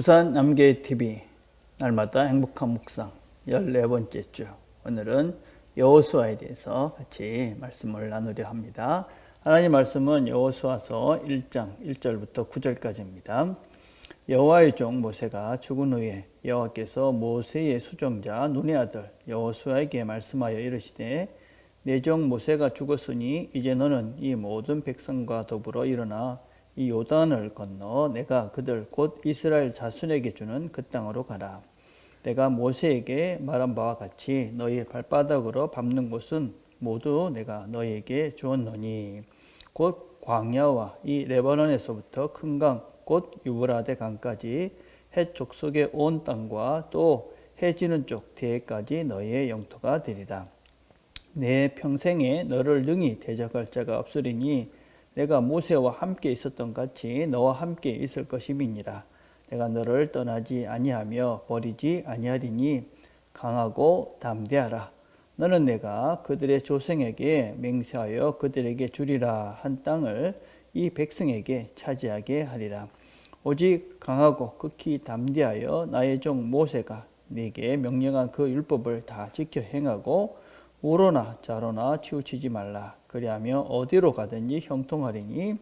부산 남계TV 날마다 행복한 묵상 14번째 주, 오늘은 여호수아에 대해서 같이 말씀을 나누려 합니다. 하나님 말씀은 여호수아서 1장 1절부터 9절까지입니다. 여호와의 종 모세가 죽은 후에 여호와께서 모세의 수종자 눈의 아들 여호수아에게 말씀하여 이르시되, 내 종 모세가 죽었으니 이제 너는 이 모든 백성과 더불어 일어나 이 요단을 건너 내가 그들 곧 이스라엘 자손에게 주는 그 땅으로 가라. 내가 모세에게 말한 바와 같이 너희 발바닥으로 밟는 곳은 모두 내가 너희에게 주었노니 곧 광야와 이 레바논에서부터 큰 강 곧 유브라데 강까지 헷 족속의 온 땅과 또 해 지는 쪽 대해까지 너희의 영토가 되리라. 내 평생에 너를 능히 대적할 자가 없으리니 내가 모세와 함께 있었던 같이 너와 함께 있을 것임이니라. 내가 너를 떠나지 아니하며 버리지 아니하리니 강하고 담대하라. 너는 내가 그들의 조상에게 맹세하여 그들에게 주리라 한 땅을 이 백성에게 차지하게 하리라. 오직 강하고 극히 담대하여 나의 종 모세가 네게 명령한 그 율법을 다 지켜 행하고 우로나 좌로나 치우치지 말라. 그리하며 어디로 가든지 형통하리니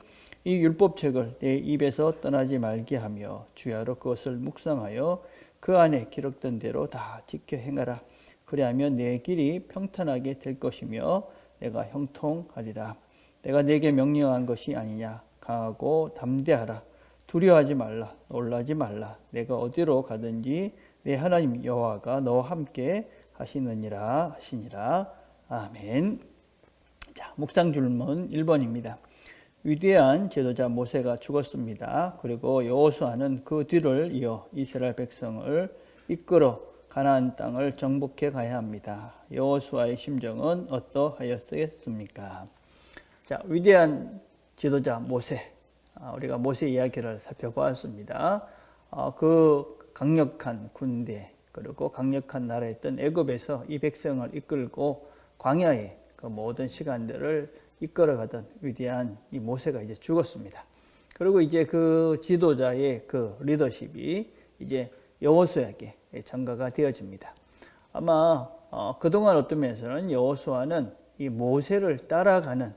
이 율법책을 내 입에서 떠나지 말게 하며 주야로 그것을 묵상하여 그 안에 기록된 대로 다 지켜 행하라. 그리하면 내 길이 평탄하게 될 것이며 내가 형통하리라. 내가 네게 명령한 것이 아니냐. 강하고 담대하라. 두려워하지 말라. 놀라지 말라. 내가 어디로 가든지 내 하나님 여호와가 너와 함께 하시느니라 하시니라. 아멘. 자, 묵상 줄문 1번입니다. 위대한 지도자 모세가 죽었습니다. 그리고 여호수아는 그 뒤를 이어 이스라엘 백성을 이끌어 가나안 땅을 정복해 가야 합니다. 여호수아의 심정은 어떠하였겠습니까? 자, 위대한 지도자 모세, 우리가 모세 이야기를 살펴보았습니다. 그 강력한 군대 그리고 강력한 나라였던 애굽에서 이 백성을 이끌고 광야에 그 모든 시간들을 이끌어가던 위대한 이 모세가 이제 죽었습니다. 그리고 이제 그 지도자의 그 리더십이 이제 여호수아에게 전가가 되어집니다. 아마 그동안 어떤 면에서는 여호수아는 이 모세를 따라가는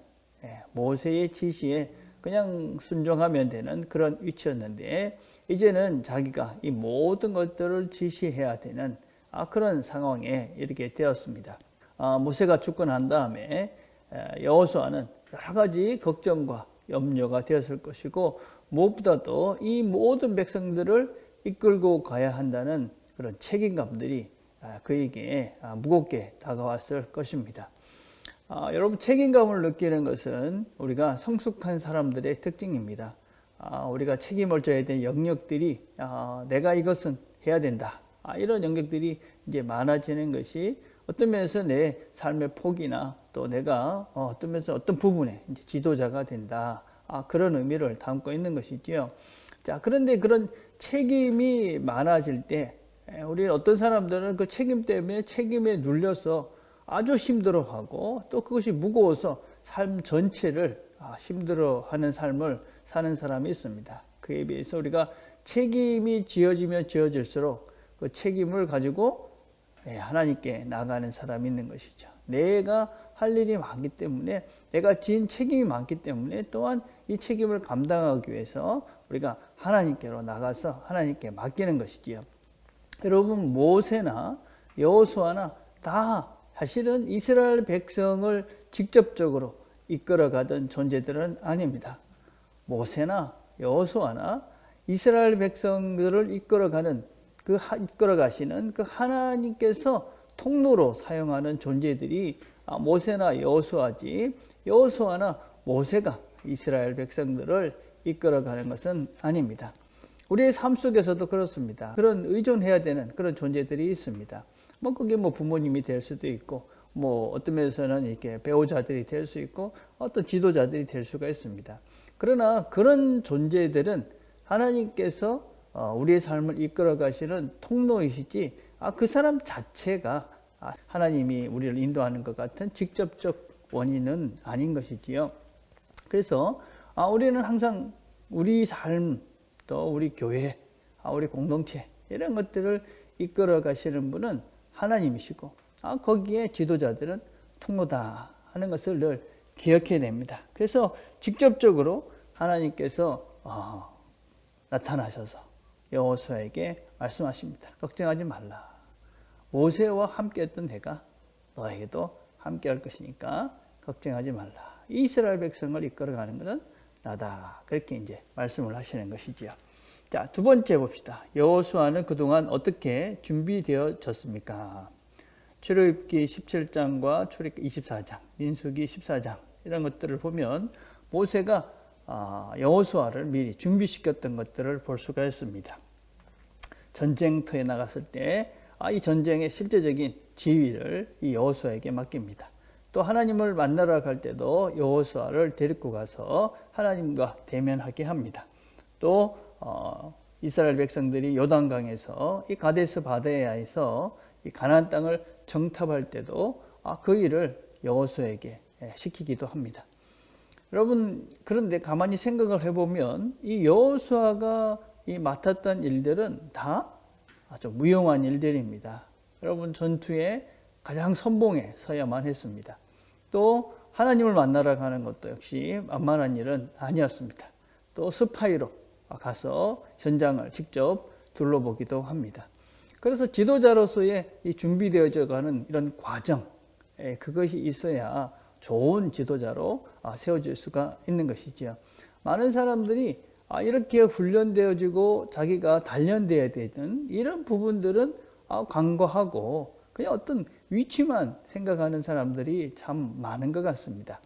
모세의 지시에 그냥 순종하면 되는 그런 위치였는데, 이제는 자기가 이 모든 것들을 지시해야 되는 그런 상황에 이르게 되었습니다. 모세가 죽고 난 다음에 여호수아는 여러 가지 걱정과 염려가 되었을 것이고, 무엇보다도 이 모든 백성들을 이끌고 가야 한다는 그런 책임감들이 그에게 무겁게 다가왔을 것입니다. 여러분, 책임감을 느끼는 것은 우리가 성숙한 사람들의 특징입니다. 우리가 책임을 져야 되는 영역들이 내가 이것은 해야 된다, 이런 영역들이 이제 많아지는 것이 어떤 면에서 내 삶의 폭이나 또 내가 어떤 면에서 어떤 부분에 이제 지도자가 된다, 그런 의미를 담고 있는 것이지요. 자, 그런데 그런 책임이 많아질 때 우리 어떤 사람들은 그 책임 때문에 책임에 눌려서 아주 힘들어하고, 또 그것이 무거워서 삶 전체를 힘들어하는 삶을 사는 사람이 있습니다. 그에 비해서 우리가 책임이 지어지면 지어질수록 그 책임을 가지고 하나님께 나가는 사람이 있는 것이죠. 내가 할 일이 많기 때문에, 내가 지은 책임이 많기 때문에 또한 이 책임을 감당하기 위해서 우리가 하나님께로 나가서 하나님께 맡기는 것이지요. 여러분, 모세나 여호수아나 다 사실은 이스라엘 백성을 직접적으로 이끌어가던 존재들은 아닙니다. 모세나 여호수아나 이스라엘 백성들을 이끌어가시는 그 하나님께서 통로로 사용하는 존재들이 모세나 여호수아지, 여호수아나 모세가 이스라엘 백성들을 이끌어가는 것은 아닙니다. 우리의 삶 속에서도 그렇습니다. 그런 의존해야 되는 그런 존재들이 있습니다. 그게 부모님이 될 수도 있고, 어떤 면에서는 이렇게 배우자들이 될 수 있고, 어떤 지도자들이 될 수가 있습니다. 그러나 그런 존재들은 하나님께서 우리의 삶을 이끌어 가시는 통로이시지, 그 사람 자체가 하나님이 우리를 인도하는 것 같은 직접적 원인은 아닌 것이지요. 그래서 우리는 항상 우리 삶, 또 우리 교회, 우리 공동체 이런 것들을 이끌어 가시는 분은 하나님이시고 거기에 지도자들은 통로다 하는 것을 늘 기억해야 됩니다. 그래서 직접적으로 하나님께서 나타나셔서 여호수아에게 말씀하십니다. 걱정하지 말라. 모세와 함께했던 내가 너에게도 함께할 것이니까 걱정하지 말라. 이스라엘 백성을 이끌어가는 것은 나다. 그렇게 이제 말씀을 하시는 것이지요. 자, 두 번째 봅시다. 여호수아는 그동안 어떻게 준비되어졌습니까? 출애굽기 17장과 출애굽기 24장, 민수기 14장 이런 것들을 보면 모세가 여호수아를 미리 준비시켰던 것들을 볼 수가 있습니다. 전쟁터에 나갔을 때 이 전쟁의 실제적인 지휘를 이 여호수아에게 맡깁니다. 또 하나님을 만나러 갈 때도 여호수아를 데리고 가서 하나님과 대면하게 합니다. 또 이스라엘 백성들이 요단강에서 이 가데스 바네아에서 이 가나안 땅을 정탐할 때도 그 일을 여호수아에게 시키기도 합니다. 여러분, 그런데 가만히 생각을 해보면 이 여호수아가 이 맡았던 일들은 다 아주 무용한 일들입니다. 여러분, 전투에 가장 선봉에 서야만 했습니다. 또 하나님을 만나러 가는 것도 역시 만만한 일은 아니었습니다. 또 스파이로 가서 현장을 직접 둘러보기도 합니다. 그래서 지도자로서의 이 준비되어져 가는 이런 과정, 그것이 있어야 좋은 지도자로 세워질 수가 있는 것이지요. 많은 사람들이 이렇게 훈련되어지고 자기가 단련되어야 되는 이런 부분들은 간과하고 그냥 어떤 위치만 생각하는 사람들이 참 많은 것 같습니다.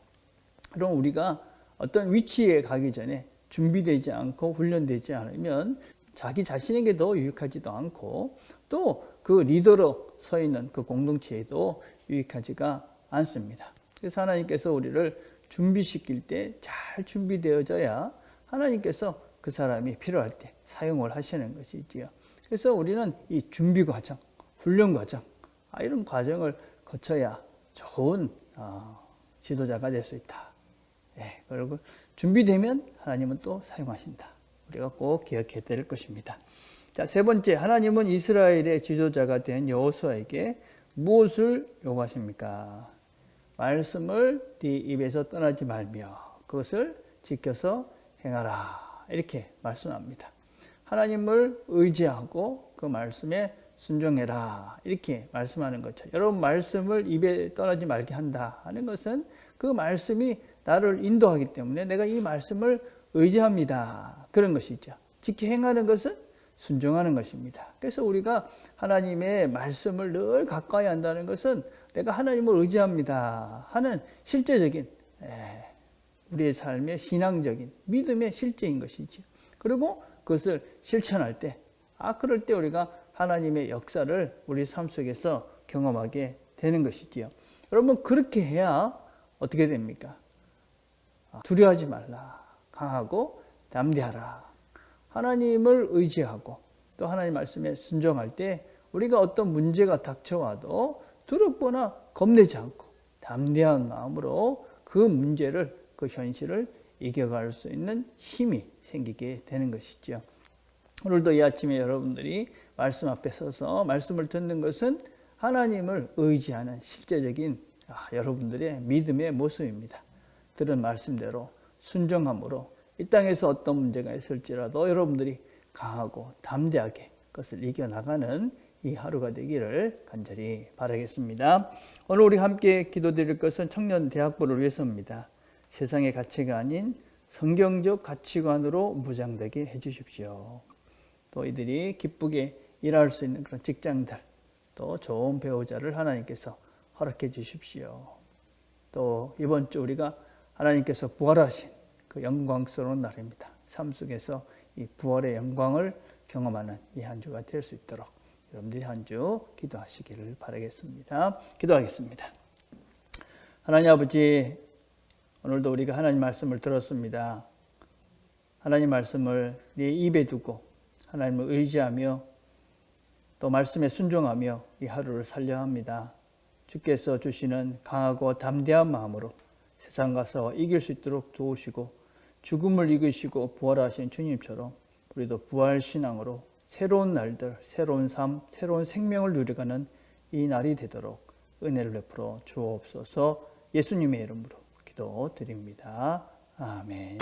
그럼 우리가 어떤 위치에 가기 전에 준비되지 않고 훈련되지 않으면 자기 자신에게도 유익하지도 않고 또 그 리더로 서 있는 그 공동체에도 유익하지가 않습니다. 그래서 하나님께서 우리를 준비시킬 때 잘 준비되어져야 하나님께서 그 사람이 필요할 때 사용을 하시는 것이지요. 그래서 우리는 이 준비 과정, 훈련 과정, 이런 과정을 거쳐야 좋은 지도자가 될 수 있다. 그리고 준비되면 하나님은 또 사용하신다. 우리가 꼭 기억해야 될 것입니다. 자, 세 번째, 하나님은 이스라엘의 지도자가 된 여호수아에게 무엇을 요구하십니까? 말씀을 네 입에서 떠나지 말며 그것을 지켜서 행하라. 이렇게 말씀합니다. 하나님을 의지하고 그 말씀에 순종해라. 이렇게 말씀하는 거죠. 여러분, 말씀을 입에 떠나지 말게 한다 하는 것은 그 말씀이 나를 인도하기 때문에 내가 이 말씀을 의지합니다. 그런 것이죠. 지켜 행하는 것은 순종하는 것입니다. 그래서 우리가 하나님의 말씀을 늘 가까이 한다는 것은 내가 하나님을 의지합니다 하는 실제적인 우리의 삶의 신앙적인 믿음의 실제인 것이죠. 그리고 그것을 실천할 때 그럴 때 우리가 하나님의 역사를 우리 삶 속에서 경험하게 되는 것이지요. 여러분, 그렇게 해야 어떻게 됩니까? 두려워하지 말라. 강하고 담대하라. 하나님을 의지하고 또 하나님 말씀에 순종할 때 우리가 어떤 문제가 닥쳐와도 두렵거나 겁내지 않고 담대한 마음으로 그 문제를, 그 현실을 이겨갈 수 있는 힘이 생기게 되는 것이죠. 오늘도 이 아침에 여러분들이 말씀 앞에 서서 말씀을 듣는 것은 하나님을 의지하는 실제적인 여러분들의 믿음의 모습입니다. 들은 말씀대로 순종함으로 이 땅에서 어떤 문제가 있을지라도 여러분들이 강하고 담대하게 그것을 이겨나가는 이 하루가 되기를 간절히 바라겠습니다. 오늘 우리 함께 기도드릴 것은 청년 대학부를 위해서입니다. 세상의 가치가 아닌 성경적 가치관으로 무장되게 해주십시오. 또 이들이 기쁘게 일할 수 있는 그런 직장들, 또 좋은 배우자를 하나님께서 허락해 주십시오. 또 이번 주 우리가 하나님께서 부활하신 그 영광스러운 날입니다. 삶 속에서 이 부활의 영광을 경험하는 이 한 주가 될 수 있도록 여러분들이 한 주 기도하시기를 바라겠습니다. 기도하겠습니다. 하나님 아버지, 오늘도 우리가 하나님 말씀을 들었습니다. 하나님 말씀을 네 입에 두고 하나님을 의지하며 또 말씀에 순종하며 이 하루를 살려 합니다. 주께서 주시는 강하고 담대한 마음으로 세상 가서 이길 수 있도록 도우시고 죽음을 이기시고 부활하신 주님처럼 우리도 부활신앙으로 새로운 날들, 새로운 삶, 새로운 생명을 누려가는 이 날이 되도록 은혜를 베풀어 주옵소서. 예수님의 이름으로 기도드립니다. 아멘.